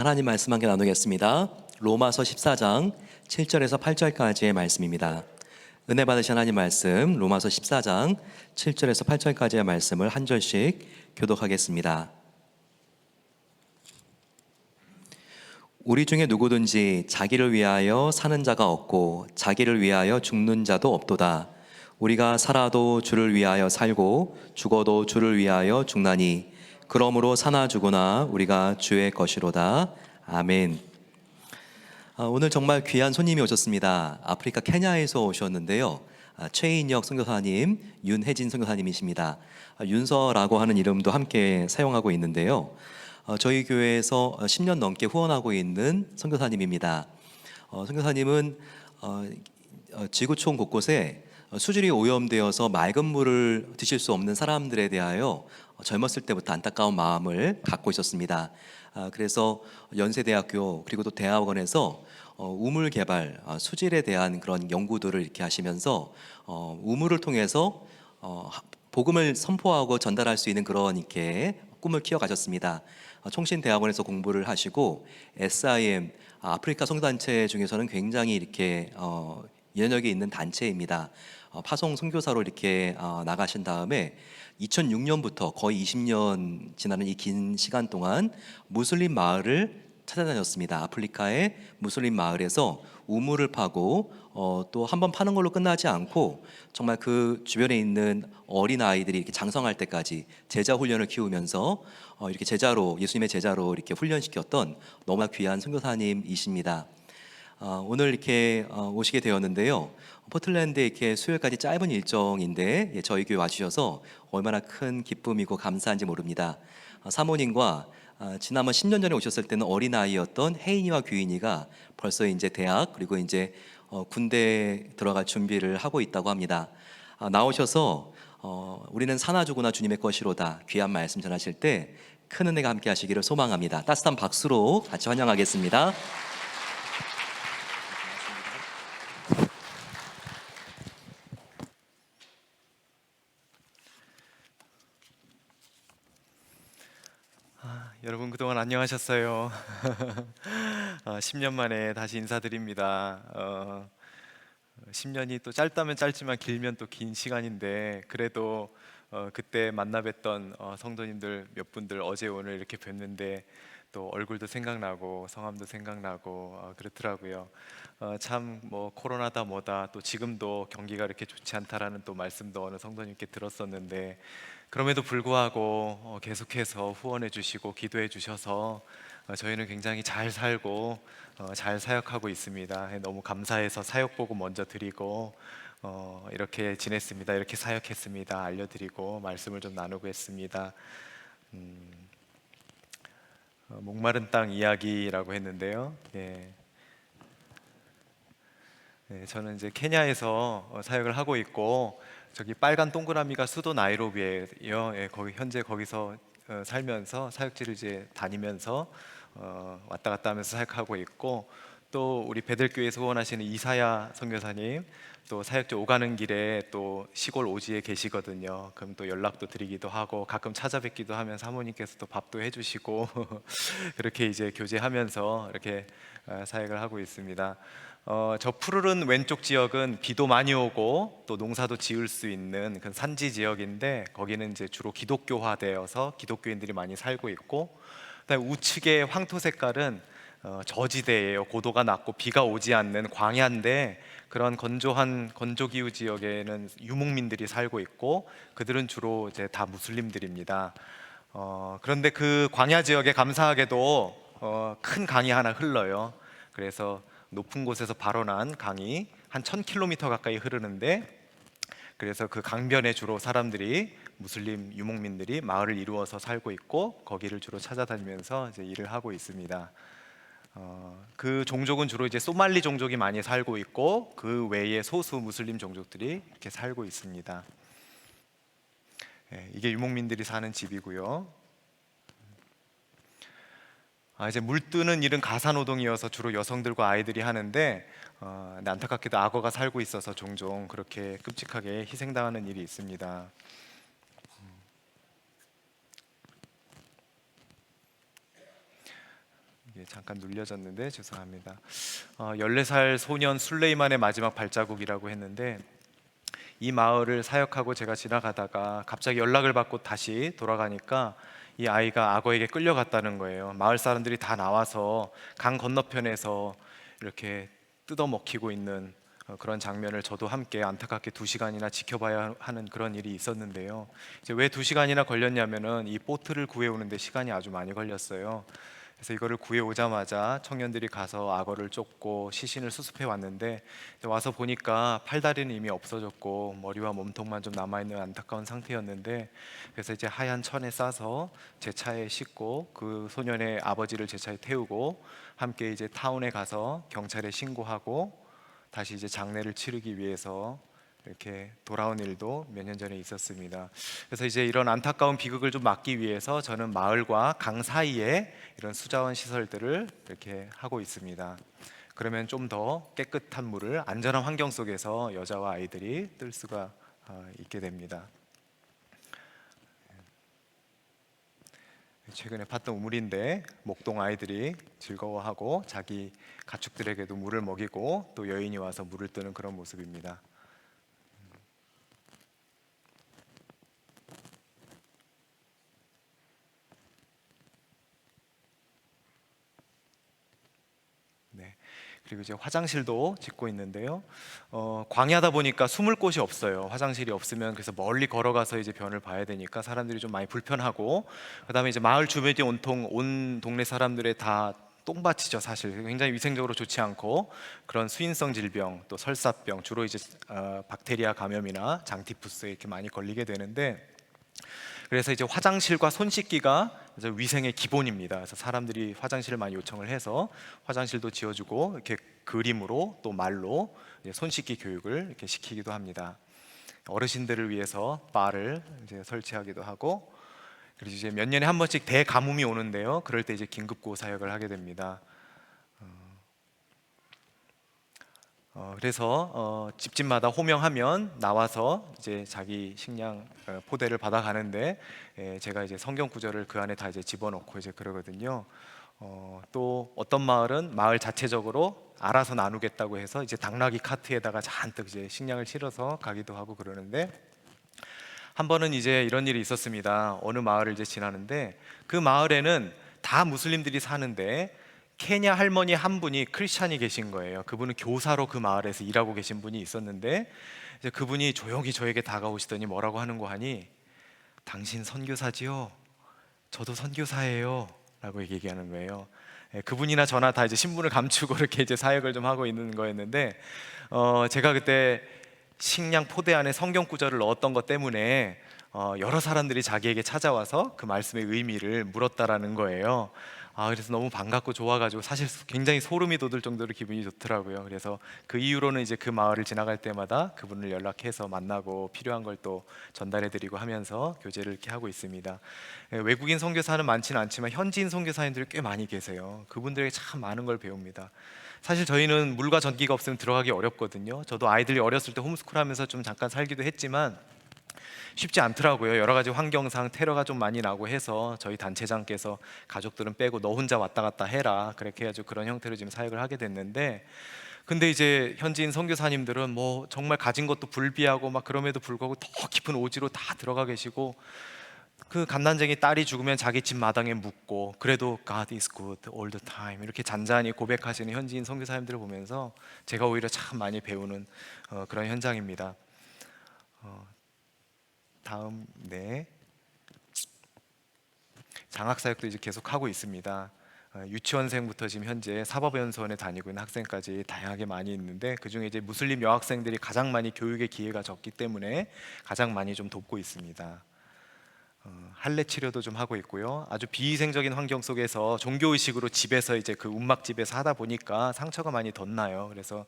하나님 말씀 함께 나누겠습니다. 로마서 14장 7절에서 8절까지의 말씀입니다. 은혜 받으신 하나님 말씀 로마서 14장 7절에서 8절까지의 말씀을 한 절씩 교독하겠습니다. 우리 중에 누구든지 자기를 위하여 사는 자가 없고 자기를 위하여 죽는 자도 없도다. 우리가 살아도 주를 위하여 살고 죽어도 주를 위하여 죽나니 그러므로 사나 죽으나 우리가 주의 것이로다. 아멘. 오늘 정말 귀한 손님이 오셨습니다. 아프리카 케냐에서 오셨는데요. 최인혁 선교사님, 윤혜진 선교사님이십니다. 윤서라고 하는 이름도 함께 사용하고 있는데요. 저희 교회에서 10년 넘게 후원하고 있는 선교사님입니다. 선교사님은 지구촌 곳곳에 수질이 오염되어서 맑은 물을 드실 수 없는 사람들에 대하여 젊었을 때부터 안타까운 마음을 갖고 있었습니다. 그래서 연세대학교 그리고 또 대학원에서 우물 개발, 수질에 대한 그런 연구들을 이렇게 하시면서 우물을 통해서 복음을 선포하고 전달할 수 있는 그런 이렇게 꿈을 키워가셨습니다. 총신대학원에서 공부를 하시고 SIM 아프리카 성단체 중에서는 굉장히 이렇게 연역이 있는 단체입니다. 파송 선교사로 이렇게 나가신 다음에 2006년부터 거의 20년 지나는 이 긴 시간 동안 무슬림 마을을 찾아다녔습니다. 아프리카의 무슬림 마을에서 우물을 파고 또 한 번 파는 걸로 끝나지 않고 정말 그 주변에 있는 어린 아이들이 이렇게 장성할 때까지 제자 훈련을 키우면서 이렇게 제자로 예수님의 제자로 이렇게 훈련시켰던 너무나 귀한 선교사님이십니다. 오늘 이렇게 오시게 되었는데요. 포틀랜드에 이렇게 수요일까지 짧은 일정인데 저희 교회 와주셔서 얼마나 큰 기쁨이고 감사한지 모릅니다. 사모님과 지난번 10년 전에 오셨을 때는 어린아이였던 혜인이와 규인이가 벌써 이제 대학 그리고 이제 군대에 들어갈 준비를 하고 있다고 합니다. 나오셔서 우리는 사나 죽으나 주님의 것이로다 귀한 말씀 전하실 때 큰 은혜가 함께 하시기를 소망합니다. 따뜻한 박수로 같이 환영하겠습니다. 여러분 그동안 안녕하셨어요. 10년 만에 다시 인사드립니다. 10년이 또 짧다면 짧지만 길면 또 긴 시간인데 그래도 그때 만나 뵀던 성도님들 몇 분들 어제 오늘 이렇게 뵀는데 또 얼굴도 생각나고 성함도 생각나고 그렇더라고요. 참 뭐 코로나다 뭐다 또 지금도 경기가 이렇게 좋지 않다라는 또 말씀도 어느 성도님께 들었었는데 그럼에도 불구하고 계속해서 후원해 주시고 기도해 주셔서 저희는 굉장히 잘 살고 잘 사역하고 있습니다. 너무 감사해서 사역 보고 먼저 드리고 이렇게 지냈습니다. 이렇게 사역했습니다. 알려드리고 말씀을 좀 나누고 했습니다. 목마른 땅 이야기라고 했는데요. 예. 네, 저는 이제 케냐에서 사역을 하고 있고 저기 빨간 동그라미가 수도 나이로비예요. 예, 거기 현재 거기서 살면서 사역지를 이제 다니면서 왔다 갔다 하면서 사역하고 있고 또 우리 베들교회에서 후원하시는 이사야 선교사님 또 사역지 오가는 길에 또 시골 오지에 계시거든요. 그럼 또 연락도 드리기도 하고 가끔 찾아뵙기도 하면 사모님께서 또 밥도 해주시고 그렇게 이제 교제하면서 이렇게 사역을 하고 있습니다. 저 푸르른 왼쪽 지역은 비도 많이 오고 또 농사도 지을 수 있는 그 산지 지역인데 거기는 이제 주로 기독교화되어서 기독교인들이 많이 살고 있고 그다음에 우측의 황토 색깔은 저지대예요. 고도가 낮고 비가 오지 않는 광야인데 그런 건조한 건조기후 지역에는 유목민들이 살고 있고 그들은 주로 이제 다 무슬림들입니다. 그런데 그 광야 지역에 감사하게도 큰 강이 하나 흘러요. 그래서 높은 곳에서 발원한 강이 한 1000km 가까이 흐르는데 그래서 그 강변에 주로 사람들이 무슬림 유목민들이 마을을 이루어서 살고 있고 거기를 주로 찾아다니면서 이제 일을 하고 있습니다. 그 종족은 주로 이제 소말리 종족이 많이 살고 있고 그 외에 소수 무슬림 종족들이 이렇게 살고 있습니다. 이게 유목민들이 사는 집이고요. 이제 물 뜨는 일은 가사노동이어서 주로 여성들과 아이들이 하는데 근데 안타깝게도 악어가 살고 있어서 종종 그렇게 끔찍하게 희생당하는 일이 있습니다. 이게 잠깐 눌려졌는데 죄송합니다. 14살 소년 술레이만의 마지막 발자국이라고 했는데, 이 마을을 사역하고 제가 지나가다가 갑자기 연락을 받고 다시 돌아가니까 이 아이가 악어에게 끌려갔다는 거예요. 마을 사람들이 다 나와서 강 건너편에서 이렇게 뜯어먹히고 있는 그런 장면을 저도 함께 안타깝게 2시간이나 지켜봐야 하는 그런 일이 있었는데요. 이제 왜 2시간이나 걸렸냐면은 이 보트를 구해오는데 시간이 아주 많이 걸렸어요. 그래서 이거를 구해오자마자 청년들이 가서 악어를 쫓고 시신을 수습해 왔는데, 와서 보니까 팔다리는 이미 없어졌고 머리와 몸통만 좀 남아있는 안타까운 상태였는데, 그래서 이제 하얀 천에 싸서 제 차에 싣고 그 소년의 아버지를 제 차에 태우고 함께 이제 타운에 가서 경찰에 신고하고 다시 이제 장례를 치르기 위해서 이렇게 돌아온 일도 몇 년 전에 있었습니다. 그래서 이제 이런 안타까운 비극을 좀 막기 위해서 저는 마을과 강 사이에 이런 수자원 시설들을 이렇게 하고 있습니다. 그러면 좀 더 깨끗한 물을 안전한 환경 속에서 여자와 아이들이 뜰 수가 있게 됩니다. 최근에 봤던 우물인데 목동 아이들이 즐거워하고 자기 가축들에게도 물을 먹이고 또 여인이 와서 물을 뜨는 그런 모습입니다. 네. 그리고 이제 화장실도 짓고 있는데요. 광야다 보니까 숨을 곳이 없어요. 화장실이 없으면 그래서 멀리 걸어가서 이제 변을 봐야 되니까 사람들이 좀 많이 불편하고, 그다음에 이제 마을 주변이 온통 온 동네 사람들의 다 똥밭이죠. 사실 굉장히 위생적으로 좋지 않고 그런 수인성 질병 또 설사병 주로 이제 박테리아 감염이나 장티푸스 이렇게 많이 걸리게 되는데, 그래서 이제 화장실과 손 씻기가 이제 위생의 기본입니다. 그래서 사람들이 화장실을 많이 요청을 해서 화장실도 지어주고 이렇게 그림으로 또 말로 이제 손 씻기 교육을 이렇게 시키기도 합니다. 어르신들을 위해서 바를 이제 설치하기도 하고, 그리고 이제 몇 년에 한 번씩 대가뭄이 오는데요. 그럴 때 이제 긴급구호 사역을 하게 됩니다. 그래서 집집마다 호명하면 나와서 이제 자기 식량 포대를 받아가는데, 제가 이제 성경 구절을 그 안에 다 이제 집어넣고 이제 그러거든요. 또 어떤 마을은 마을 자체적으로 알아서 나누겠다고 해서 이제 당나귀 카트에다가 잔뜩 이제 식량을 실어서 가기도 하고 그러는데, 한 번은 이제 이런 일이 있었습니다. 어느 마을을 이제 지나는데 그 마을에는 다 무슬림들이 사는데 케냐 할머니 한 분이 크리스찬이 계신 거예요. 그분은 교사로 그 마을에서 일하고 계신 분이 있었는데, 이제 그분이 조용히 저에게 다가오시더니 뭐라고 하는 거 하니, 당신 선교사지요? 저도 선교사예요 라고 얘기하는 거예요. 그분이나 저나 다 이제 신분을 감추고 이렇게 이제 사역을 좀 하고 있는 거였는데, 제가 그때 식량 포대 안에 성경 구절을 넣었던 것 때문에 여러 사람들이 자기에게 찾아와서 그 말씀의 의미를 물었다라는 거예요. 그래서 너무 반갑고 좋아가지고 사실 굉장히 소름이 돋을 정도로 기분이 좋더라고요. 그래서 그 이후로는 이제 그 마을을 지나갈 때마다 그분을 연락해서 만나고 필요한 걸 또 전달해드리고 하면서 교제를 이렇게 하고 있습니다. 외국인 선교사는 많지는 않지만 현지인 선교사님들이 꽤 많이 계세요. 그분들에게 참 많은 걸 배웁니다. 사실 저희는 물과 전기가 없으면 들어가기 어렵거든요. 저도 아이들이 어렸을 때 홈스쿨하면서 좀 잠깐 살기도 했지만 쉽지 않더라고요. 여러 가지 환경상 테러가 좀 많이 나고 해서 저희 단체장께서 가족들은 빼고 너 혼자 왔다 갔다 해라 그렇게 해가지고 그런 형태로 지금 사역을 하게 됐는데, 근데 이제 현지인 선교사님들은 뭐 정말 가진 것도 불비하고 막 그럼에도 불구하고 더 깊은 오지로 다 들어가 계시고, 그 갓난쟁이 딸이 죽으면 자기 집 마당에 묻고 그래도 God is good all the time 이렇게 잔잔히 고백하시는 현지인 선교사님들을 보면서 제가 오히려 참 많이 배우는 그런 현장입니다. 다음, 네. 장학사역도 이제 계속 하고 있습니다. 유치원생부터 지금 현재 사법연수원에 다니고 있는 학생까지 다양하게 많이 있는데, 그 중에 이제 무슬림 여학생들이 가장 많이 교육의 기회가 적기 때문에 가장 많이 좀 돕고 있습니다. 할례 치료도 좀 하고 있고요. 아주 비위생적인 환경 속에서 종교의식으로 집에서 이제 그 움막집에서 하다 보니까 상처가 많이 덧나요. 그래서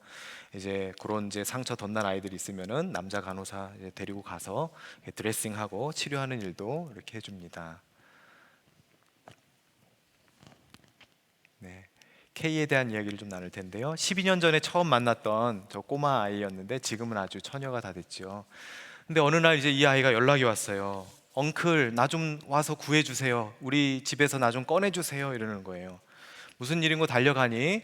이제 그런 이제 상처 덧난 아이들이 있으면은 남자 간호사 이제 데리고 가서 드레싱하고 치료하는 일도 이렇게 해줍니다. 네. K에 대한 이야기를 좀 나눌 텐데요. 12년 전에 처음 만났던 저 꼬마 아이였는데 지금은 아주 처녀가 다 됐죠. 근데 어느 날 이제 이 아이가 연락이 왔어요. 엉클, 나 좀 와서 구해주세요. 우리 집에서 나 좀 꺼내주세요. 이러는 거예요. 무슨 일인고 달려가니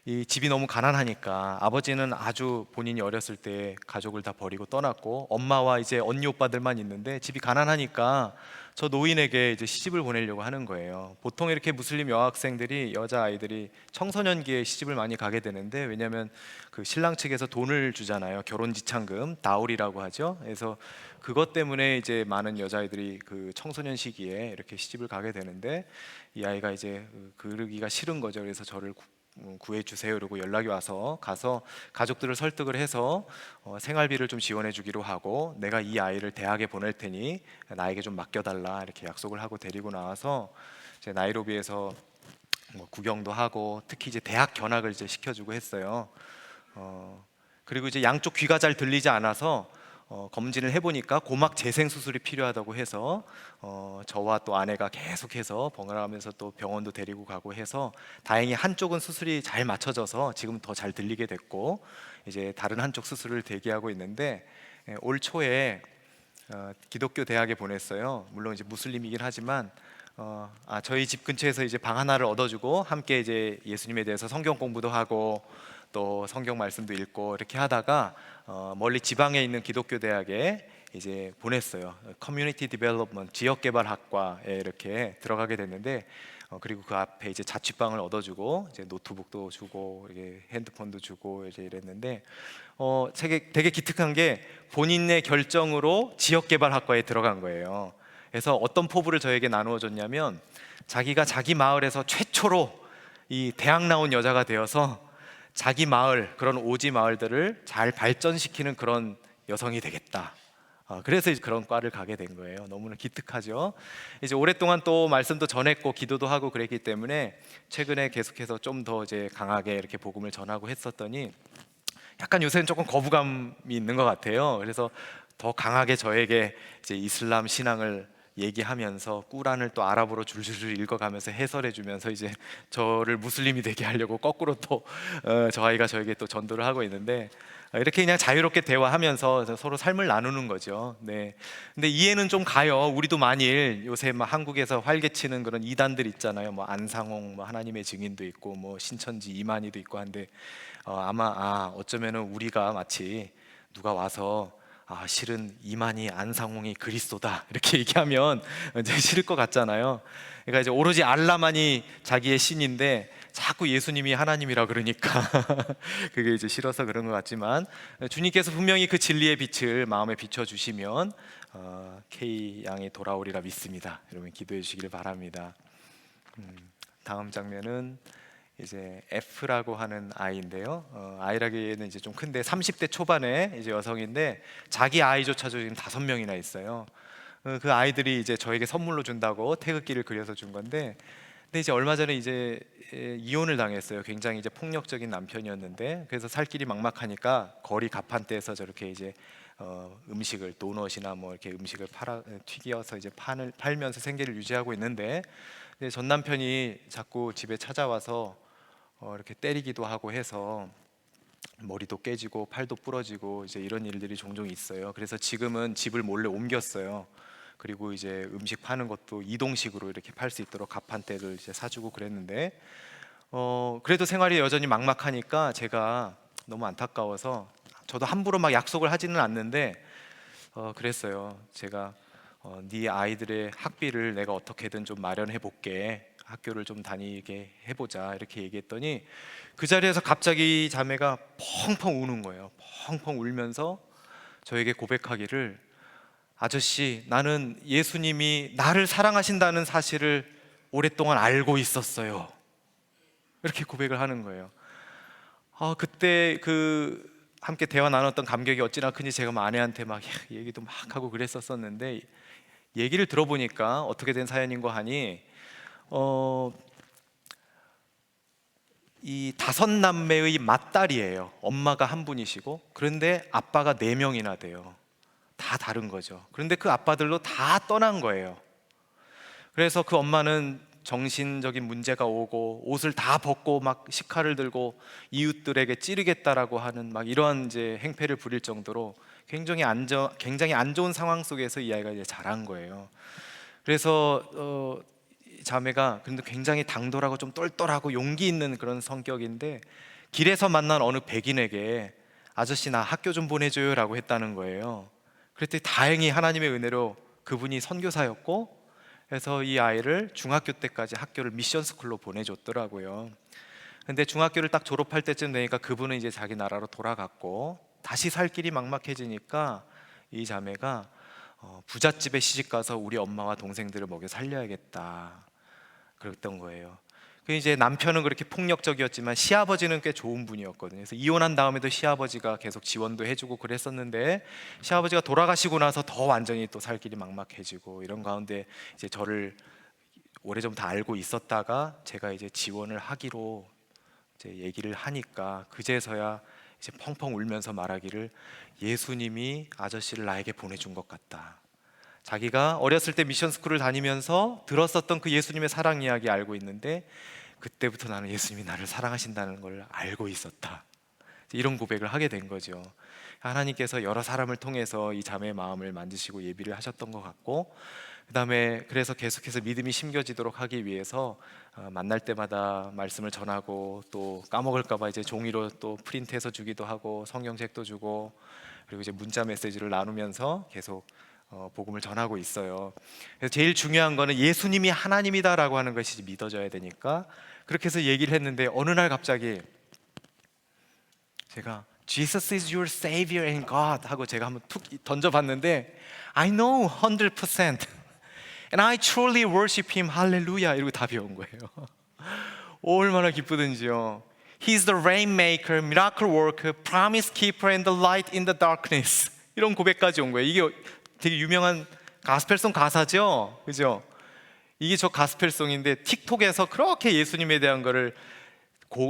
이 집이 너무 가난하니까 아버지는 아주 본인이 어렸을 때 가족을 다 버리고 떠났고 엄마와 이제 언니 오빠들만 있는데 집이 가난하니까 저 노인에게 이제 시집을 보내려고 하는 거예요. 보통 이렇게 무슬림 여학생들이 여자 아이들이 청소년기에 시집을 많이 가게 되는데, 왜냐하면 그 신랑 측에서 돈을 주잖아요. 결혼 지참금, 다울이라고 하죠. 그래서 그것 때문에 이제 많은 여자아이들이 그 청소년 시기에 이렇게 시집을 가게 되는데, 이 아이가 이제 그러기가 싫은 거죠. 그래서 저를 구해 주세요 이러고 연락이 와서 가서 가족들을 설득을 해서 생활비를 좀 지원해 주기로 하고, 내가 이 아이를 대학에 보낼 테니 나에게 좀 맡겨달라 이렇게 약속을 하고 데리고 나와서 이제 나이로비에서 뭐 구경도 하고, 특히 이제 대학 견학을 이제 시켜주고 했어요. 그리고 이제 양쪽 귀가 잘 들리지 않아서 검진을 해보니까 고막 재생 수술이 필요하다고 해서 저와 또 아내가 계속해서 번갈아가면서 또 병원도 데리고 가고 해서 다행히 한쪽은 수술이 잘 맞춰져서 지금 더 잘 들리게 됐고, 이제 다른 한쪽 수술을 대기하고 있는데, 올 초에 기독교 대학에 보냈어요. 물론 이제 무슬림이긴 하지만 저희 집 근처에서 이제 방 하나를 얻어주고 함께 이제 예수님에 대해서 성경 공부도 하고 또 성경 말씀도 읽고 이렇게 하다가 멀리 지방에 있는 기독교 대학에 이제 보냈어요. 커뮤니티 디벨롭먼트, 지역개발학과에 이렇게 들어가게 됐는데, 그리고 그 앞에 이제 자취방을 얻어주고 이제 노트북도 주고 이게 핸드폰도 주고 이제 이랬는데, 되게 기특한 게 본인의 결정으로 지역개발학과에 들어간 거예요. 그래서 어떤 포부를 저에게 나누어 줬냐면, 자기가 자기 마을에서 최초로 이 대학 나온 여자가 되어서 자기 마을, 그런 오지 마을들을 잘 발전시키는 그런 여성이 되겠다. 그래서 이제 그런 과를 가게 된 거예요. 너무나 기특하죠. 이제 오랫동안 또 말씀도 전했고 기도도 하고 그랬기 때문에 최근에 계속해서 좀 더 이제 강하게 이렇게 복음을 전하고 했었더니 약간 요새는 조금 거부감이 있는 것 같아요. 그래서 더 강하게 저에게 이제 이슬람 신앙을 얘기하면서 꾸란을 또 아랍어로 줄줄줄 읽어가면서 해설해주면서 이제 저를 무슬림이 되게 하려고 거꾸로 또 저 아이가 저에게 또 전도를 하고 있는데, 이렇게 그냥 자유롭게 대화하면서 서로 삶을 나누는 거죠. 네. 근데 이해는 좀 가요. 우리도 만일 요새 막 한국에서 활개치는 그런 이단들 있잖아요. 뭐 안상홍, 뭐 하나님의 증인도 있고, 뭐 신천지 이만희도 있고 한데, 아마 어쩌면은 우리가 마치 누가 와서 실은 이만희 안상홍이 그리스도다 이렇게 얘기하면 이제 싫을 것 같잖아요. 그러니까 이제 오로지 알라만이 자기의 신인데 자꾸 예수님이 하나님이라 그러니까 그게 이제 싫어서 그런 것 같지만, 주님께서 분명히 그 진리의 빛을 마음에 비춰 주시면 K 양이 돌아오리라 믿습니다. 여러분 기도해 주시기를 바랍니다. 다음 장면은 이제 F라고 하는 아이인데요. 아이라기에는 이제 좀 큰데 30대 초반의 이제 여성인데, 자기 아이조차도 지금 5명이나 있어요. 그 아이들이 이제 저에게 선물로 준다고 태극기를 그려서 준 건데, 근데 이제 얼마 전에 이제 이혼을 당했어요. 굉장히 이제 폭력적인 남편이었는데, 그래서 살 길이 막막하니까 거리 가판대에서 저렇게 이제 음식을 도넛이나 뭐 이렇게 음식을 튀겨서 이제 팔면서 생계를 유지하고 있는데, 근데 전 남편이 자꾸 집에 찾아와서 이렇게 때리기도 하고 해서 머리도 깨지고 팔도 부러지고 이제 이런 일들이 종종 있어요. 그래서 지금은 집을 몰래 옮겼어요. 그리고 이제 음식 파는 것도 이동식으로 이렇게 팔 수 있도록 가판대를 이제 사주고 그랬는데, 그래도 생활이 여전히 막막하니까 제가 너무 안타까워서, 저도 함부로 막 약속을 하지는 않는데 그랬어요. 제가 네 아이들의 학비를 내가 어떻게든 좀 마련해 볼게, 학교를 좀 다니게 해보자 이렇게 얘기했더니, 그 자리에서 갑자기 자매가 펑펑 우는 거예요. 펑펑 울면서 저에게 고백하기를, 아저씨, 나는 예수님이 나를 사랑하신다는 사실을 오랫동안 알고 있었어요. 이렇게 고백을 하는 거예요. 그때 그 함께 대화 나눴던 감격이 어찌나 큰지 제가 아내한테 막 얘기도 막 하고 그랬었는데, 얘기를 들어보니까 어떻게 된 사연인고 하니, 이 5남매의 맏딸이에요. 엄마가 한 분이시고, 그런데 아빠가 4명이나 돼요. 다 다른 거죠. 그런데 그 아빠들로 다 떠난 거예요. 그래서 그 엄마는 정신적인 문제가 오고 옷을 다 벗고 막 식칼을 들고 이웃들에게 찌르겠다라고 하는 막 이러한 이제 행패를 부릴 정도로 굉장히 안 좋은 상황 속에서 이 아이가 이제 자란 거예요. 그래서 자매가 근데 굉장히 당돌하고 좀 똘똘하고 용기 있는 그런 성격인데 길에서 만난 어느 백인에게 아저씨 나 학교 좀 보내줘요 라고 했다는 거예요. 그랬더니 다행히 하나님의 은혜로 그분이 선교사였고, 그래서 이 아이를 중학교 때까지 학교를 미션 스쿨로 보내줬더라고요. 근데 중학교를 딱 졸업할 때쯤 되니까 그분은 이제 자기 나라로 돌아갔고, 다시 살 길이 막막해지니까 이 자매가 부잣집에 시집가서 우리 엄마와 동생들을 먹여 살려야겠다 그랬던 거예요. 그 이제 남편은 그렇게 폭력적이었지만 시아버지는 꽤 좋은 분이었거든요. 그래서 이혼한 다음에도 시아버지가 계속 지원도 해주고 그랬었는데, 시아버지가 돌아가시고 나서 더 완전히 또 살 길이 막막해지고 이런 가운데 이제 저를 오래전부터 알고 있었다가 제가 이제 지원을 하기로 이제 얘기를 하니까 그제서야 이제 펑펑 울면서 말하기를, 예수님이 아저씨를 나에게 보내준 것 같다. 자기가 어렸을 때 미션 스쿨을 다니면서 들었었던 그 예수님의 사랑 이야기 알고 있는데, 그때부터 나는 예수님이 나를 사랑하신다는 걸 알고 있었다. 이런 고백을 하게 된 거죠. 하나님께서 여러 사람을 통해서 이 자매의 마음을 만지시고 예비를 하셨던 것 같고, 그 다음에 그래서 계속해서 믿음이 심겨지도록 하기 위해서 만날 때마다 말씀을 전하고, 또 까먹을까봐 이제 종이로 또 프린트해서 주기도 하고, 성경책도 주고, 그리고 이제 문자 메시지를 나누면서 계속 복음을 전하고 있어요. 그래서 제일 중요한 거는 예수님이 하나님이다라고 하는 것이 믿어져야 되니까 그렇게 해서 얘기를 했는데, 어느 날 갑자기 제가 Jesus is your savior and God 하고 제가 한번 툭 던져봤는데, I know 100% and I truly worship him, 할렐루야 이러고 답이 온 거예요. 얼마나 기쁘든지요. He's the rainmaker, miracle worker, promise keeper and the light in the darkness. 이런 고백까지 온 거예요. 이게 되게 유명한 가스펠송 가사죠, 그죠? 이게 저 가스펠송인데 틱톡에서 그렇게 예수님에 대한 거를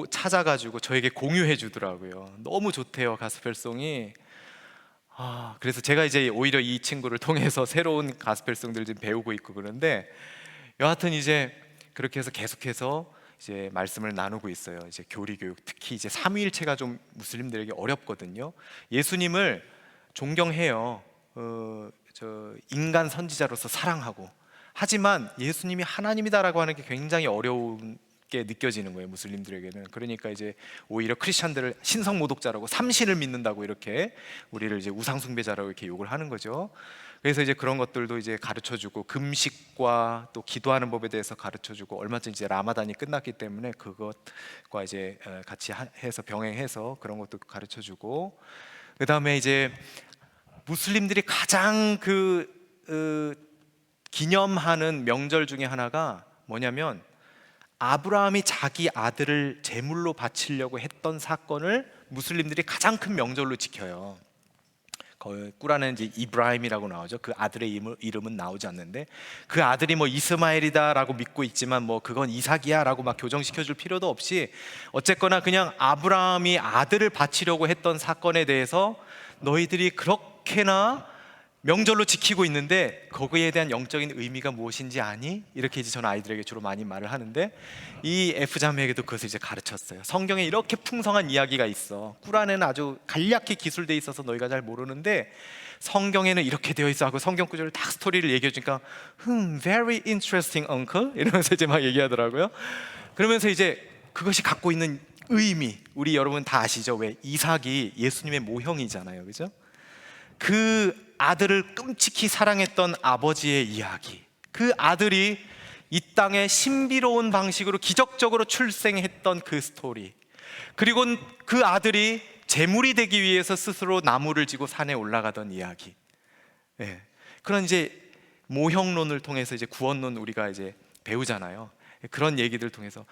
찾아가지고 저에게 공유해 주더라고요. 너무 좋대요, 가스펠송이. 그래서 제가 이제 오히려 이 친구를 통해서 새로운 가스펠송들 좀 배우고 있고 그런데, 여하튼 이제 그렇게 해서 계속해서 이제 말씀을 나누고 있어요. 이제 교리 교육, 특히 이제 삼위일체가 좀 무슬림들에게 어렵거든요. 예수님을 존경해요. 저 인간 선지자로서 사랑하고, 하지만 예수님이 하나님이다라고 하는 게 굉장히 어려운 게 느껴지는 거예요, 무슬림들에게는. 그러니까 이제 오히려 크리스천들을 신성 모독자라고, 삼신을 믿는다고 이렇게 우리를 이제 우상 숭배자라고 이렇게 욕을 하는 거죠. 그래서 이제 그런 것들도 이제 가르쳐주고, 금식과 또 기도하는 법에 대해서 가르쳐주고, 얼마 전 이제 라마단이 끝났기 때문에 그것과 이제 같이 해서 병행해서 그런 것도 가르쳐주고, 그 다음에 이제 무슬림들이 가장 기념하는 명절 중에 하나가 뭐냐면, 아브라함이 자기 아들을 제물로 바치려고 했던 사건을 무슬림들이 가장 큰 명절로 지켜요. 꾸란에는 이제 이브라임이라고 나오죠. 그 아들의 이름은 나오지 않는데, 그 아들이 뭐 이스마엘이다라고 믿고 있지만 뭐 그건 이삭이야라고 막 교정시켜줄 필요도 없이, 어쨌거나 그냥 아브라함이 아들을 바치려고 했던 사건에 대해서 너희들이 그렇게나 명절로 지키고 있는데 거기에 대한 영적인 의미가 무엇인지 아니? 이렇게 이제 저는 아이들에게 주로 많이 말을 하는데, 이 F자매에게도 그것을 이제 가르쳤어요. 성경에 이렇게 풍성한 이야기가 있어. 꾸란에는 아주 간략히 기술되어 있어서 너희가 잘 모르는데 성경에는 이렇게 되어 있어 하고 성경 구절을 딱 스토리를 얘기해 주니까 very interesting uncle 이러면서 이제 막 얘기하더라고요. 그러면서 이제 그것이 갖고 있는 의미, 우리 여러분 다 아시죠? 왜 이삭이 예수님의 모형이잖아요, 그죠? 그 아들을 끔찍히 사랑했던 아버지의 이야기, 그 아들이 이 땅에 신비로운 방식으로 기적적으로 출생했던 그 스토리, 그리고 그 아들이 제물이 되기 위해서 스스로 나무를 지고 산에 올라가던 이야기. 그런 이제 모형론을 통해서 이제 구원론 우리가 이제 배우잖아요. 그런 얘기들을 통해서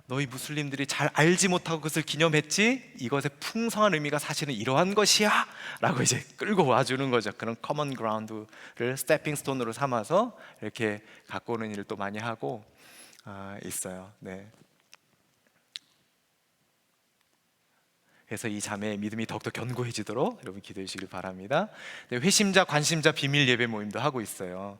너희 무슬림들이 잘 알지 못하고 그것을 기념했지? 이것의 풍성한 의미가 사실은 이러한 것이야! 라고 이제 끌고 와주는 거죠. 그런 커먼 그라운드를 스태핑 스톤으로 삼아서 이렇게 갖고 오는 일을 또 많이 하고 있어요. 네. 그래서 이 자매의 믿음이 더욱더 견고해지도록 여러분 기도해 주시길 바랍니다. 네, 회심자, 관심자 비밀 예배 모임도 하고 있어요.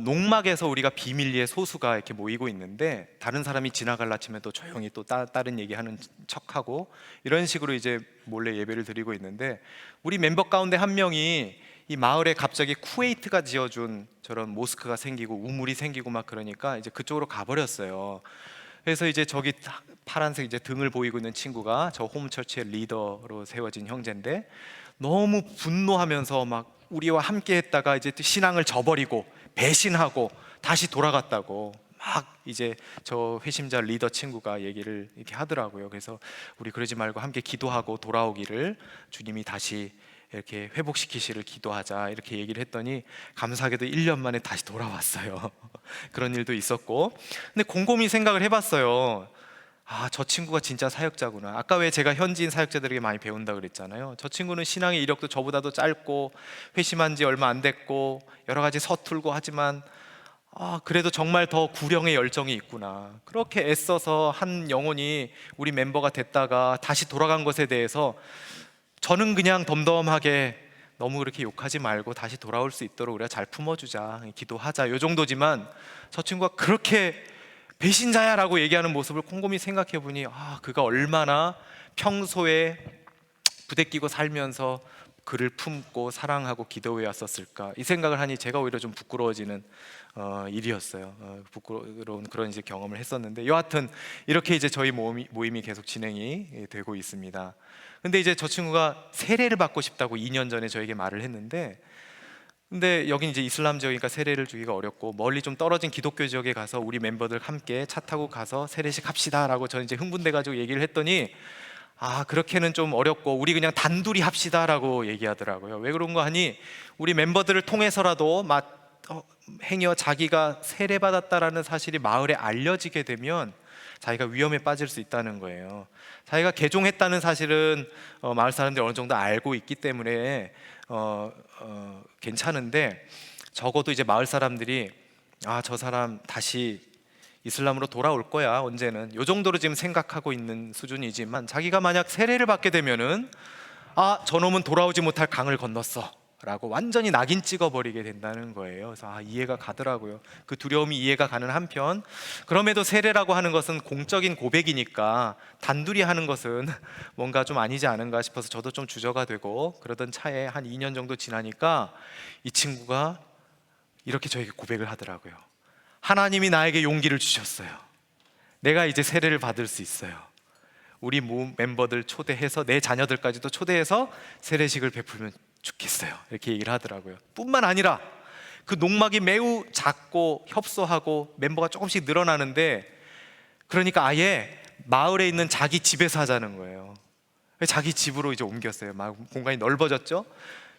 농막에서 우리가 비밀리에 소수가 이렇게 모이고 있는데, 다른 사람이 지나갈라 치면 또 조용히 또 다른 얘기하는 척하고 이런 식으로 이제 몰래 예배를 드리고 있는데, 우리 멤버 가운데 한 명이 이 마을에 갑자기 쿠웨이트가 지어준 저런 모스크가 생기고 우물이 생기고 막 그러니까 이제 그쪽으로 가버렸어요. 그래서 이제 저기 파란색 이제 등을 보이고 있는 친구가 저 홈처치의 리더로 세워진 형제인데, 너무 분노하면서 막 우리와 함께 했다가 이제 또 신앙을 저버리고 배신하고 다시 돌아갔다고 막 이제 저 회심자 리더 친구가 얘기를 이렇게 하더라고요. 그래서 우리 그러지 말고 함께 기도하고 돌아오기를, 주님이 다시 이렇게 회복시키시를 기도하자, 이렇게 얘기를 했더니 감사하게도 1년 만에 다시 돌아왔어요. 그런 일도 있었고. 근데 곰곰이 생각을 해봤어요. 아, 저 친구가 진짜 사역자구나. 아까 왜 제가 현지인 사역자들에게 많이 배운다 그랬잖아요. 저 친구는 신앙의 이력도 저보다도 짧고 회심한 지 얼마 안 됐고 여러 가지 서툴고 하지만 그래도 정말 더 구령의 열정이 있구나. 그렇게 애써서 한 영혼이 우리 멤버가 됐다가 다시 돌아간 것에 대해서 저는 그냥 덤덤하게 너무 그렇게 욕하지 말고 다시 돌아올 수 있도록 우리가 잘 품어주자, 기도하자, 요 정도지만 저 친구가 그렇게 배신자야 라고 얘기하는 모습을 곰곰이 생각해 보니 그가 얼마나 평소에 부대끼고 살면서 그를 품고 사랑하고 기도해 왔었을까, 이 생각을 하니 제가 오히려 좀 부끄러워지는 일이었어요. 부끄러운 그런 이제 경험을 했었는데, 여하튼 이렇게 이제 저희 모임이 계속 진행이 되고 있습니다. 근데 이제 저 친구가 세례를 받고 싶다고 2년 전에 저에게 말을 했는데, 근데 여긴 이제 이슬람 지역이니까 세례를 주기가 어렵고 멀리 좀 떨어진 기독교 지역에 가서 우리 멤버들 함께 차 타고 가서 세례식 합시다라고 저는 이제 흥분돼 가지고 얘기를 했더니 그렇게는 좀 어렵고 우리 그냥 단둘이 합시다라고 얘기하더라고요. 왜 그런 거 하니, 우리 멤버들을 통해서라도 행여 자기가 세례받았다라는 사실이 마을에 알려지게 되면 자기가 위험에 빠질 수 있다는 거예요. 자기가 개종했다는 사실은 마을 사람들이 어느 정도 알고 있기 때문에 괜찮은데, 적어도 이제 마을 사람들이 저 사람 다시 이슬람으로 돌아올 거야 언제는, 요 정도로 지금 생각하고 있는 수준이지만, 자기가 만약 세례를 받게 되면은 저놈은 돌아오지 못할 강을 건넜어 라고 완전히 낙인 찍어버리게 된다는 거예요. 그래서 이해가 가더라고요. 그 두려움이 이해가 가는 한편, 그럼에도 세례라고 하는 것은 공적인 고백이니까 단둘이 하는 것은 뭔가 좀 아니지 않은가 싶어서 저도 좀 주저가 되고, 그러던 차에 한 2년 정도 지나니까 이 친구가 이렇게 저에게 고백을 하더라고요. 하나님이 나에게 용기를 주셨어요. 내가 이제 세례를 받을 수 있어요. 우리 멤버들 초대해서 내 자녀들까지도 초대해서 세례식을 베풀면 좋겠어요, 이렇게 얘기를 하더라고요. 뿐만 아니라 그 농막이 매우 작고 협소하고 멤버가 조금씩 늘어나는데, 그러니까 아예 마을에 있는 자기 집에서 하자는 거예요. 자기 집으로 이제 옮겼어요. 막 공간이 넓어졌죠.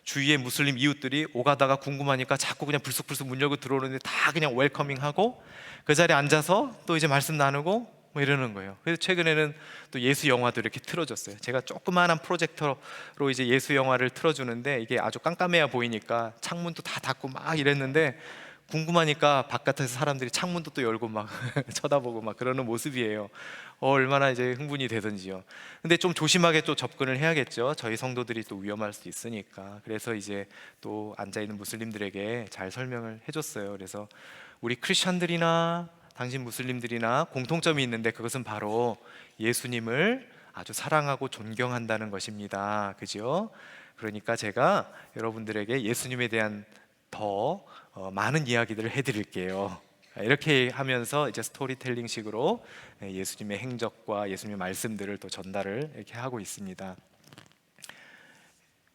주위의 무슬림 이웃들이 오가다가 궁금하니까 자꾸 그냥 불쑥불쑥 문 열고 들어오는데 다 그냥 웰커밍하고 그 자리에 앉아서 또 이제 말씀 나누고 뭐 이러는 거예요. 그래서 최근에는 또 예수 영화도 이렇게 틀어줬어요. 제가 조그마한 프로젝터로 이제 예수 영화를 틀어주는데, 이게 아주 깜깜해야 보이니까 창문도 다 닫고 막 이랬는데, 궁금하니까 바깥에서 사람들이 창문도 또 열고 막 쳐다보고 막 그러는 모습이에요. 얼마나 이제 흥분이 되든지요. 근데 좀 조심하게 또 접근을 해야겠죠. 저희 성도들이 또 위험할 수 있으니까. 그래서 이제 또 앉아있는 무슬림들에게 잘 설명을 해줬어요. 그래서 우리 크리스천들이나 당신 무슬림들이나 공통점이 있는데, 그것은 바로 예수님을 아주 사랑하고 존경한다는 것입니다. 그죠? 그러니까 제가 여러분들에게 예수님에 대한 더 많은 이야기들을 해드릴게요. 이렇게 하면서 이제 스토리텔링식으로 예수님의 행적과 예수님의 말씀들을 또 전달을 이렇게 하고 있습니다.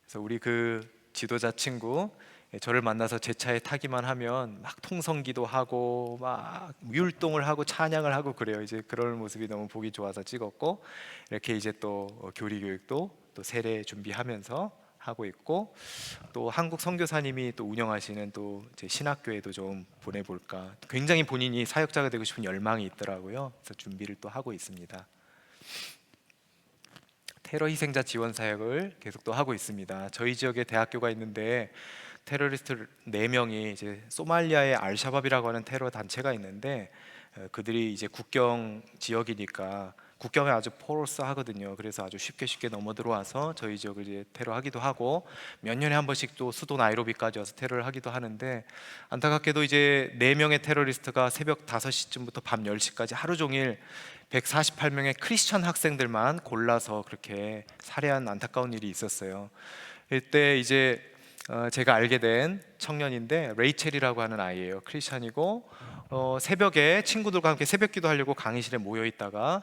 그래서 우리 그 지도자 친구, 저를 만나서 제 차에 타기만 하면 막 통성기도 하고 막 율동을 하고 찬양을 하고 그래요. 이제 그런 모습이 너무 보기 좋아서 찍었고, 이렇게 이제 또 교리 교육도 또 세례 준비하면서 하고 있고, 또 한국 선교사님이 또 운영하시는 또 이제 신학교에도 좀 보내볼까, 굉장히 본인이 사역자가 되고 싶은 열망이 있더라고요. 그래서 준비를 또 하고 있습니다. 테러 희생자 지원 사역을 계속 또 하고 있습니다. 저희 지역에 대학교가 있는데 테러리스트 4명이 이제 소말리아의 알샤밥이라고 하는 테러 단체가 있는데, 그들이 이제 국경 지역이니까 국경에 아주 포로스하거든요. 그래서 아주 쉽게 넘어 들어와서 저희 지역을 이제 테러하기도 하고, 몇 년에 한 번씩 또 수도 나이로비까지 와서 테러를 하기도 하는데, 안타깝게도 이제 4명의 테러리스트가 새벽 5시쯤부터 밤 10시까지 하루 종일 148명의 크리스천 학생들만 골라서 그렇게 살해한 안타까운 일이 있었어요. 이때 이제 제가 알게 된 청년인데 레이첼이라고 하는 아이예요. 크리스찬이고 새벽에 친구들과 함께 새벽기도 하려고 강의실에 모여 있다가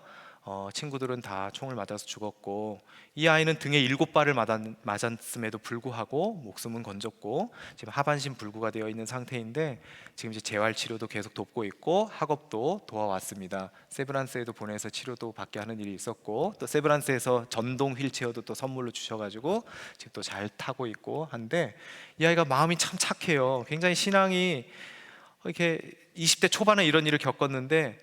친구들은 다 총을 맞아서 죽었고 이 아이는 등에 7발을 맞았음에도 불구하고 목숨은 건졌고 지금 하반신 불구가 되어 있는 상태인데 지금 이제 재활 치료도 계속 돕고 있고 학업도 도와왔습니다. 세브란스에도 보내서 치료도 받게 하는 일이 있었고 또 세브란스에서 전동 휠체어도 또 선물로 주셔가지고 지금 또 잘 타고 있고 한데 이 아이가 마음이 참 착해요. 굉장히 신앙이 이렇게 20대 초반에 이런 일을 겪었는데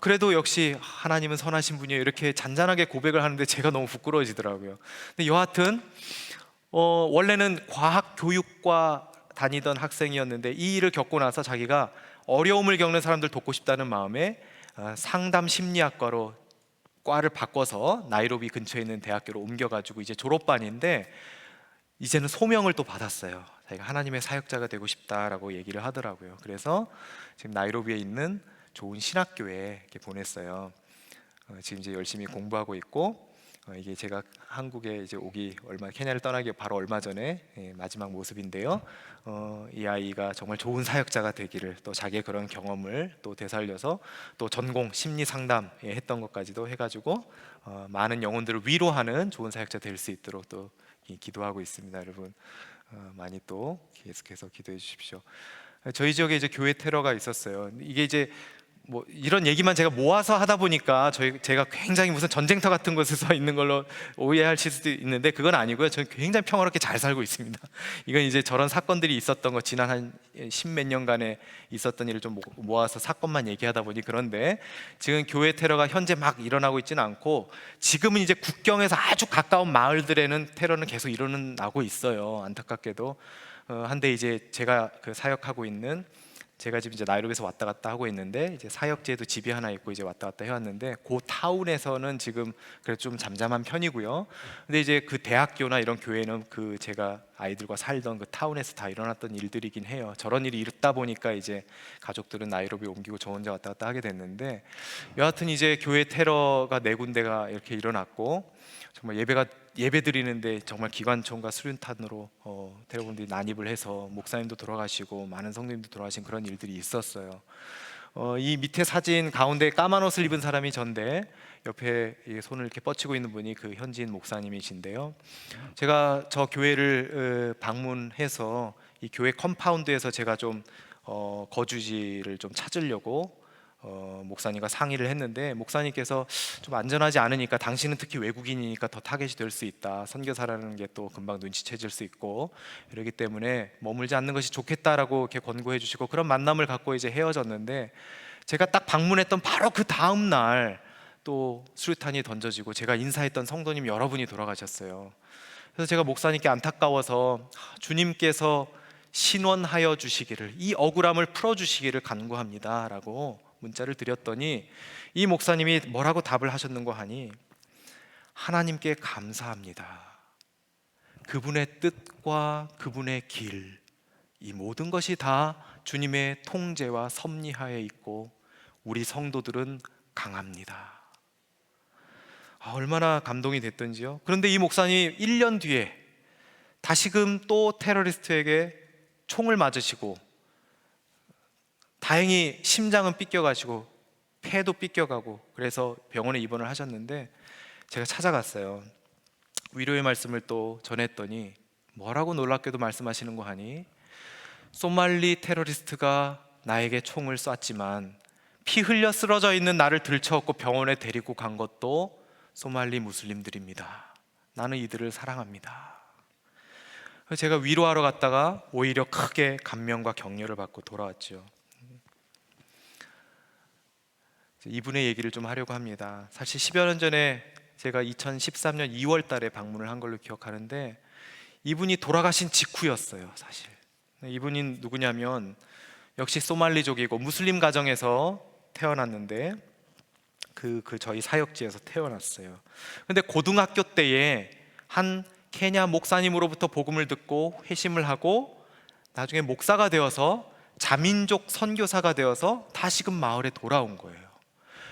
그래도 역시 하나님은 선하신 분이에요 이렇게 잔잔하게 고백을 하는데 제가 너무 부끄러워지더라고요. 근데 여하튼 원래는 과학교육과 다니던 학생이었는데 이 일을 겪고 나서 자기가 어려움을 겪는 사람들 돕고 싶다는 마음에 상담 심리학과로 과를 바꿔서 나이로비 근처에 있는 대학교로 옮겨가지고 이제 졸업반인데 이제는 소명을 또 받았어요. 자기가 하나님의 사역자가 되고 싶다라고 얘기를 하더라고요. 그래서 지금 나이로비에 있는 좋은 신학교에 이렇게 보냈어요. 지금 이제 열심히 공부하고 있고 이게 제가 한국에 이제 오기 케냐를 떠나기 바로 얼마 전에 마지막 모습인데요. 이 아이가 정말 좋은 사역자가 되기를 또 자기의 그런 경험을 또 되살려서 또 전공 심리 상담 했던 것까지도 해가지고 많은 영혼들을 위로하는 좋은 사역자 될 수 있도록 또 기도하고 있습니다. 여러분 많이 또 계속해서 기도해 주십시오. 저희 지역에 이제 교회 테러가 있었어요. 이게 이제 뭐 이런 얘기만 제가 모아서 하다 보니까 제가 굉장히 무슨 전쟁터 같은 곳에 서 있는 걸로 오해하실 수도 있는데 그건 아니고요. 저는 굉장히 평화롭게 잘 살고 있습니다. 이건 이제 저런 사건들이 있었던 거 지난 한 십몇 년간에 있었던 일을 좀 모아서 사건만 얘기하다 보니 그런데 지금 교회 테러가 현재 막 일어나고 있지는 않고 지금은 이제 국경에서 아주 가까운 마을들에는 테러는 계속 일어나고 있어요. 안타깝게도 한데 이제 제가 그 사역하고 있는 제가 지금 이제 나이로비에서 왔다 갔다 하고 있는데 이제 사역지에도 집이 하나 있고 이제 왔다 갔다 해왔는데 그 타운에서는 지금 그래도 좀 잠잠한 편이고요. 근데 이제 그 대학교나 이런 교회는 그 제가 아이들과 살던 그 타운에서 다 일어났던 일들이긴 해요. 저런 일이 있다 보니까 이제 가족들은 나이로비 옮기고 저 혼자 왔다 갔다 하게 됐는데 여하튼 이제 교회 테러가 4군데가 이렇게 일어났고 정말 예배 드리는데 정말 기관총과 수류탄으로 테러범들이 난입을 해서 목사님도 돌아가시고 많은 성도님도 돌아가신 그런 일들이 있었어요. 이 밑에 사진 가운데 까만 옷을 입은 사람이 전데 옆에 손을 이렇게 뻗치고 있는 분이 그 현지인 목사님이신데요. 제가 저 교회를 방문해서 이 교회 컴파운드에서 제가 좀 거주지를 좀 찾으려고 목사님과 상의를 했는데 목사님께서 좀 안전하지 않으니까 당신은 특히 외국인이니까 더 타겟이 될 수 있다. 선교사라는 게 또 금방 눈치채질 수 있고 이러기 때문에 머물지 않는 것이 좋겠다라고 이렇게 권고해 주시고 그런 만남을 갖고 이제 헤어졌는데 제가 딱 방문했던 바로 그 다음 날 또 수류탄이 던져지고 제가 인사했던 성도님 여러분이 돌아가셨어요. 그래서 제가 목사님께 안타까워서 주님께서 신원하여 주시기를 이 억울함을 풀어 주시기를 간구합니다 라고 문자를 드렸더니 이 목사님이 뭐라고 답을 하셨는고 하니 하나님께 감사합니다. 그분의 뜻과 그분의 길, 이 모든 것이 다 주님의 통제와 섭리하에 있고 우리 성도들은 강합니다. 얼마나 감동이 됐던지요. 그런데 이 목사님 1년 뒤에 다시금 또 테러리스트에게 총을 맞으시고 다행히 심장은 삐껴가시고 폐도 삐껴가고 그래서 병원에 입원을 하셨는데 제가 찾아갔어요. 위로의 말씀을 또 전했더니 뭐라고 놀랍게도 말씀하시는 거 하니 소말리 테러리스트가 나에게 총을 쐈지만 피 흘려 쓰러져 있는 나를 들쳐업고 병원에 데리고 간 것도 소말리 무슬림들입니다. 나는 이들을 사랑합니다. 제가 위로하러 갔다가 오히려 크게 감명과 격려를 받고 돌아왔죠. 이분의 얘기를 좀 하려고 합니다. 사실 10여 년 전에 제가 2013년 2월 달에 방문을 한 걸로 기억하는데 이분이 돌아가신 직후였어요. 사실 이분이 누구냐면 역시 소말리족이고 무슬림 가정에서 태어났는데 그 저희 사역지에서 태어났어요. 근데 고등학교 때에 한 케냐 목사님으로부터 복음을 듣고 회심을 하고 나중에 목사가 되어서 자민족 선교사가 되어서 다시금 마을에 돌아온 거예요.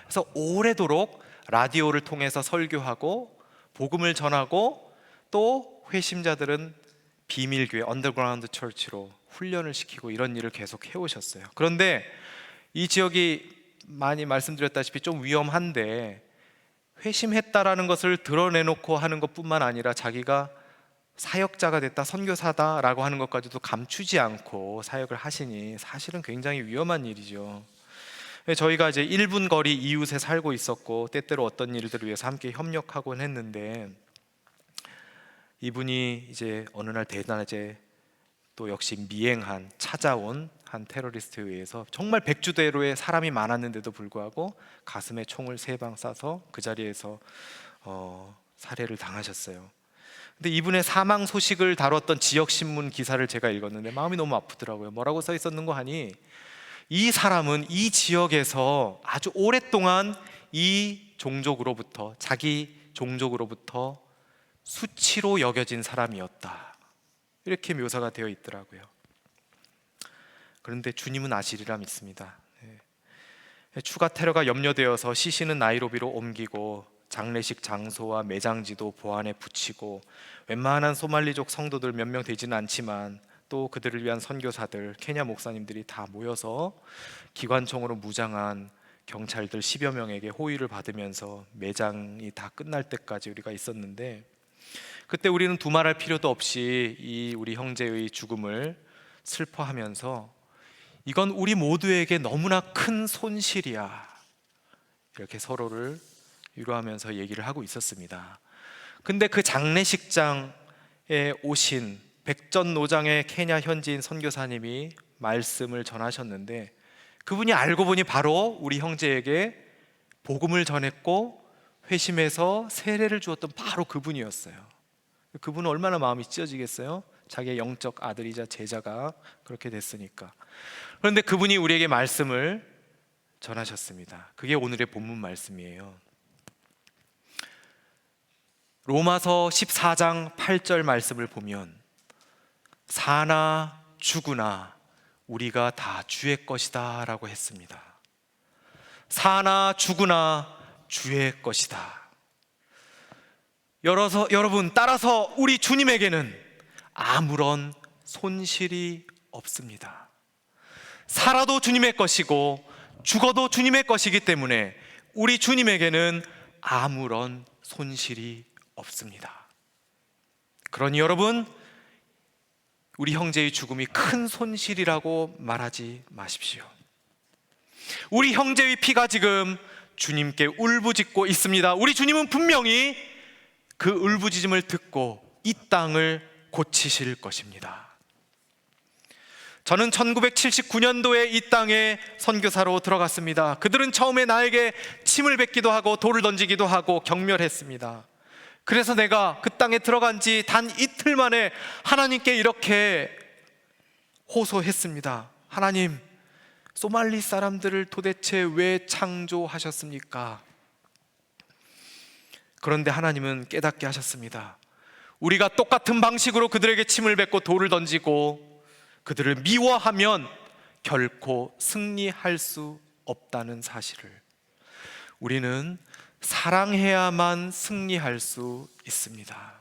그래서 오래도록 라디오를 통해서 설교하고 복음을 전하고 또 회심자들은 비밀교회 언더그라운드 처치로 훈련을 시키고 이런 일을 계속 해오셨어요. 그런데 이 지역이 많이 말씀드렸다시피 좀 위험한데 회심했다라는 것을 드러내놓고 하는 것뿐만 아니라 자기가 사역자가 됐다, 선교사다라고 하는 것까지도 감추지 않고 사역을 하시니 사실은 굉장히 위험한 일이죠. 저희가 이제 1분 거리 이웃에 살고 있었고 때때로 어떤 일들을 위해서 함께 협력하곤 했는데, 이분이 이제 어느 날 대낮에 또 역시 미행한 찾아온 한 테러리스트에 의해서 정말 백주대로의 사람이 많았는데도 불구하고 가슴에 총을 3방 쏴서 그 자리에서 살해를 당하셨어요. 근데 이분의 사망 소식을 다뤘던 지역신문 기사를 제가 읽었는데 마음이 너무 아프더라고요. 뭐라고 써 있었는 거 하니, 이 사람은 이 지역에서 아주 오랫동안 이 종족으로부터, 자기 종족으로부터 수치로 여겨진 사람이었다, 이렇게 묘사가 되어 있더라고요. 그런데 주님은 아시리라 믿습니다. 추가 테러가 염려되어서 시신은 나이로비로 옮기고 장례식 장소와 매장지도 보안에 붙이고 웬만한 소말리족 성도들 몇 명 되지는 않지만 또 그들을 위한 선교사들, 케냐 목사님들이 다 모여서 기관총으로 무장한 경찰들 10여 명에게 호위를 받으면서 매장이 다 끝날 때까지 우리가 있었는데, 그때 우리는 두말할 필요도 없이 이 우리 형제의 죽음을 슬퍼하면서 이건 우리 모두에게 너무나 큰 손실이야, 이렇게 서로를 위로하면서 얘기를 하고 있었습니다. 근데 그 장례식장에 오신 백전노장의 케냐 현지인 선교사님이 말씀을 전하셨는데, 그분이 알고 보니 바로 우리 형제에게 복음을 전했고 회심해서 세례를 주었던 바로 그분이었어요. 그분은 얼마나 마음이 찢어지겠어요? 자기의 영적 아들이자 제자가 그렇게 됐으니까. 그런데 그분이 우리에게 말씀을 전하셨습니다. 그게 오늘의 본문 말씀이에요. 로마서 14장 8절 말씀을 보면 사나 죽으나 우리가 다 주의 것이다 라고 했습니다. 사나 죽으나 주의 것이다. 여러분, 따라서 우리 주님에게는 아무런 손실이 없습니다. 살아도 주님의 것이고 죽어도 주님의 것이기 때문에 우리 주님에게는 아무런 손실이 없습니다. 그러니 여러분, 우리 형제의 죽음이 큰 손실이라고 말하지 마십시오. 우리 형제의 피가 지금 주님께 울부짖고 있습니다. 우리 주님은 분명히 그 울부짖음을 듣고 이 땅을 고치실 것입니다. 저는 1979년도에 이 땅에 선교사로 들어갔습니다. 그들은 처음에 나에게 침을 뱉기도 하고 돌을 던지기도 하고 경멸했습니다. 그래서 내가 그 땅에 들어간 지 단 이틀 만에 하나님께 이렇게 호소했습니다. 하나님, 소말리 사람들을 도대체 왜 창조하셨습니까? 그런데 하나님은 깨닫게 하셨습니다. 우리가 똑같은 방식으로 그들에게 침을 뱉고 돌을 던지고 그들을 미워하면 결코 승리할 수 없다는 사실을, 우리는 사랑해야만 승리할 수 있습니다.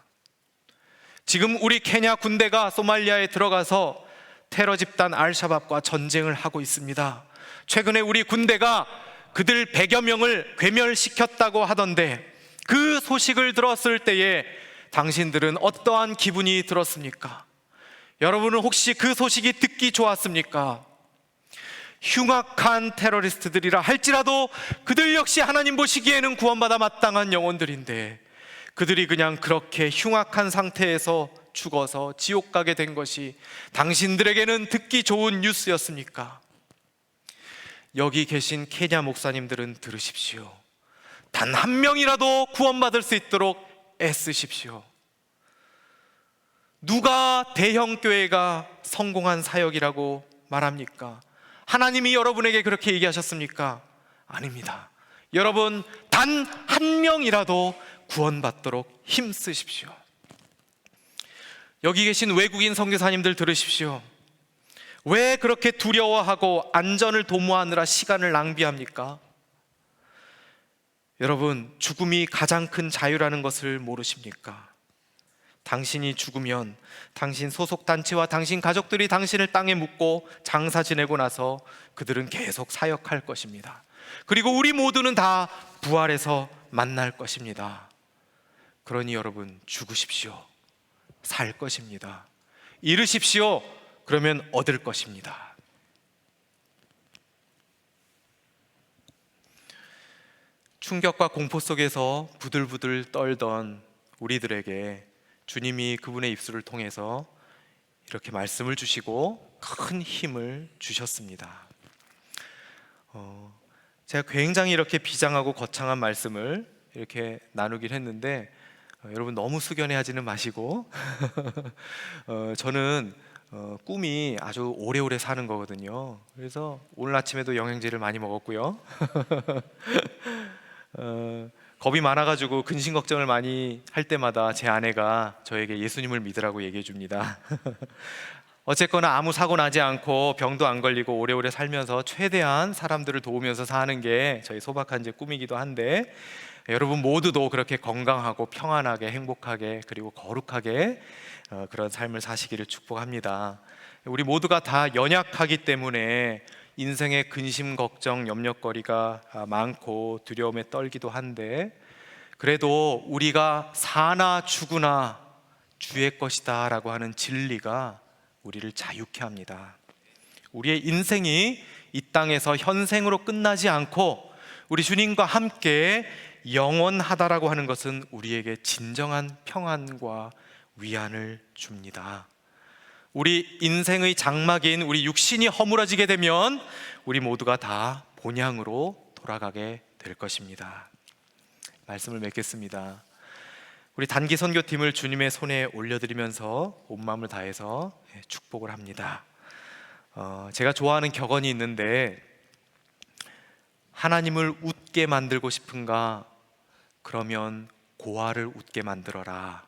지금 우리 케냐 군대가 소말리아에 들어가서 테러 집단 알샤밥과 전쟁을 하고 있습니다. 최근에 우리 군대가 그들 100여 명을 괴멸시켰다고 하던데, 그 소식을 들었을 때에 당신들은 어떠한 기분이 들었습니까? 여러분은 혹시 그 소식이 듣기 좋았습니까? 흉악한 테러리스트들이라 할지라도 그들 역시 하나님 보시기에는 구원받아 마땅한 영혼들인데, 그들이 그냥 그렇게 흉악한 상태에서 죽어서 지옥 가게 된 것이 당신들에게는 듣기 좋은 뉴스였습니까? 여기 계신 케냐 목사님들은 들으십시오. 단 한 명이라도 구원받을 수 있도록 애쓰십시오. 누가 대형 교회가 성공한 사역이라고 말합니까? 하나님이 여러분에게 그렇게 얘기하셨습니까? 아닙니다. 여러분, 단 한 명이라도 구원받도록 힘쓰십시오. 여기 계신 외국인 선교사님들 들으십시오. 왜 그렇게 두려워하고 안전을 도모하느라 시간을 낭비합니까? 여러분, 죽음이 가장 큰 자유라는 것을 모르십니까? 당신이 죽으면 당신 소속 단체와 당신 가족들이 당신을 땅에 묻고 장사 지내고 나서 그들은 계속 사역할 것입니다. 그리고 우리 모두는 다 부활해서 만날 것입니다. 그러니 여러분, 죽으십시오. 살 것입니다. 잃으십시오. 그러면 얻을 것입니다. 충격과 공포 속에서 부들부들 떨던 우리들에게 주님이 그분의 입술을 통해서 이렇게 말씀을 주시고 큰 힘을 주셨습니다. 제가 굉장히 이렇게 비장하고 거창한 말씀을 이렇게 나누긴 했는데 여러분 너무 숙연해하지는 마시고 저는 꿈이 아주 오래오래 사는 거거든요. 그래서 오늘 아침에도 영양제를 많이 먹었고요. 겁이 많아가지고 근심 걱정을 많이 할 때마다 제 아내가 저에게 예수님을 믿으라고 얘기해 줍니다. 어쨌거나 아무 사고 나지 않고 병도 안 걸리고 오래오래 살면서 최대한 사람들을 도우면서 사는 게 저희 소박한 제 꿈이기도 한데, 여러분 모두도 그렇게 건강하고 평안하게 행복하게 그리고 거룩하게 그런 삶을 사시기를 축복합니다. 우리 모두가 다 연약하기 때문에 인생의 근심 걱정 염려거리가 많고 두려움에 떨기도 한데, 그래도 우리가 사나 죽으나 주의 것이다 라고 하는 진리가 우리를 자유케 합니다. 우리의 인생이 이 땅에서 현생으로 끝나지 않고 우리 주님과 함께 영원하다라고 하는 것은 우리에게 진정한 평안과 위안을 줍니다. 우리 인생의 장막인 우리 육신이 허물어지게 되면 우리 모두가 다 본향으로 돌아가게 될 것입니다. 말씀을 맺겠습니다. 우리 단기 선교팀을 주님의 손에 올려드리면서 온 마음을 다해서 축복을 합니다. 제가 좋아하는 격언이 있는데, 하나님을 웃게 만들고 싶은가? 그러면 고아를 웃게 만들어라.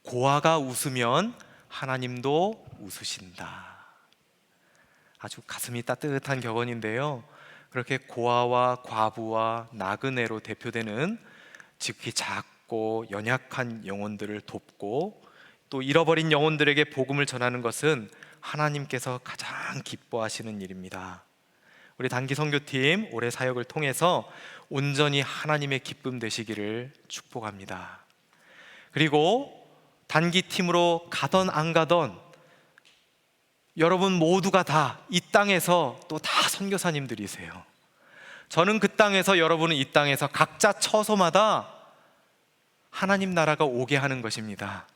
고아가 웃으면 하나님도 웃으신다. 아주 가슴이 따뜻한 격언인데요, 그렇게 고아와 과부와 나그네로 대표되는 지극히 작고 연약한 영혼들을 돕고 또 잃어버린 영혼들에게 복음을 전하는 것은 하나님께서 가장 기뻐하시는 일입니다. 우리 단기 선교팀 올해 사역을 통해서 온전히 하나님의 기쁨 되시기를 축복합니다. 그리고 단기 팀으로 가던 안 가던 여러분 모두가 다 이 땅에서 또 다 선교사님들이세요. 저는 그 땅에서, 여러분은 이 땅에서 각자 처소마다 하나님 나라가 오게 하는 것입니다.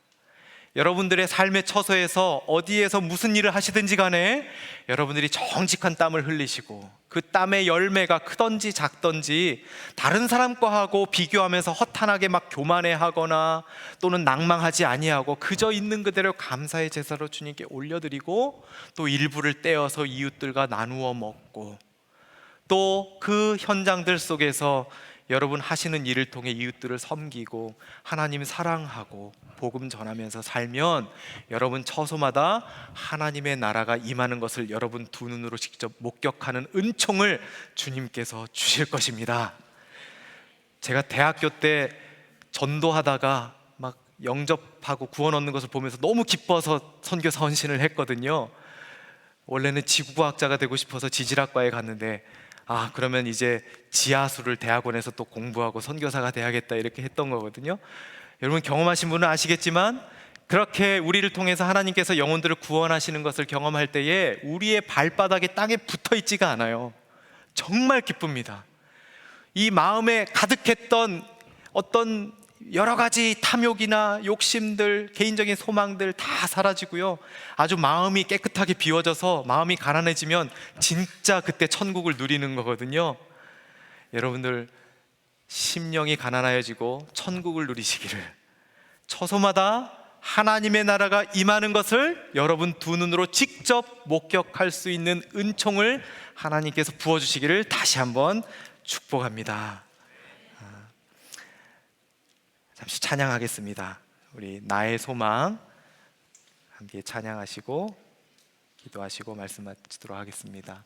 여러분들의 삶의 처소에서 어디에서 무슨 일을 하시든지 간에 여러분들이 정직한 땀을 흘리시고 그 땀의 열매가 크던지 작던지 다른 사람과 하고 비교하면서 허탄하게 막 교만해하거나 또는 낭망하지 아니하고 그저 있는 그대로 감사의 제사로 주님께 올려드리고 또 일부를 떼어서 이웃들과 나누어 먹고 또 그 현장들 속에서 여러분 하시는 일을 통해 이웃들을 섬기고 하나님 사랑하고 복음 전하면서 살면 여러분 처소마다 하나님의 나라가 임하는 것을 여러분 두 눈으로 직접 목격하는 은총을 주님께서 주실 것입니다. 제가 대학교 때 전도하다가 막 영접하고 구원 얻는 것을 보면서 너무 기뻐서 선교사 헌신을 했거든요. 원래는 지구과학자가 되고 싶어서 지질학과에 갔는데 그러면 이제 지하수를 대학원에서 또 공부하고 선교사가 돼야겠다 이렇게 했던 거거든요. 여러분 경험하신 분은 아시겠지만 그렇게 우리를 통해서 하나님께서 영혼들을 구원하시는 것을 경험할 때에 우리의 발바닥이 땅에 붙어 있지가 않아요. 정말 기쁩니다. 이 마음에 가득했던 어떤 여러 가지 탐욕이나 욕심들, 개인적인 소망들 다 사라지고요, 아주 마음이 깨끗하게 비워져서 마음이 가난해지면 진짜 그때 천국을 누리는 거거든요. 여러분들 심령이 가난하여지고 천국을 누리시기를, 처소마다 하나님의 나라가 임하는 것을 여러분 두 눈으로 직접 목격할 수 있는 은총을 하나님께서 부어주시기를 다시 한번 축복합니다. 잠시 찬양하겠습니다. 우리 나의 소망 함께 찬양하시고 기도하시고 말씀 마치도록 하겠습니다.